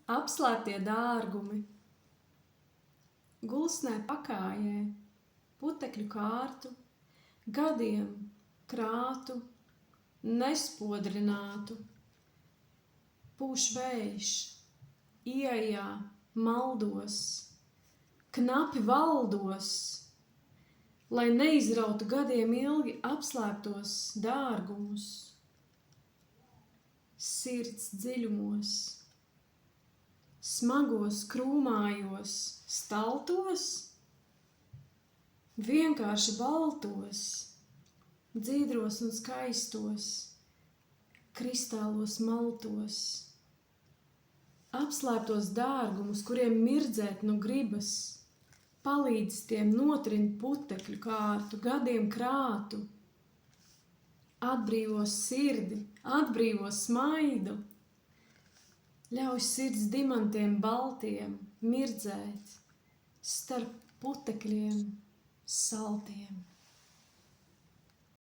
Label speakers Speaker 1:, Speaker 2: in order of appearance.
Speaker 1: Apslēptie dārgumi, gulsnē pakājē, putekļu kārtu, gadiem krātu, nespodrinātu. Pūš vējš, ieejā maldos, knapi valdos, lai neizrautu gadiem ilgi apslēptos dārgumus. Sirds dziļumos, smagos krūmājos, staltos, vienkārši baltos, dzīdros un skaistos, kristālos maltos. Apslēptos dārgumus, kuriem mirdzēt nu gribas, palīdz tiem notrint putekļu kārtu, gadiem krātu. Atbrīvo sirdi, atbrīvo smaidu, ļauj sirds dimantiem baltiem mirdzēt starp putekļiem saltiem.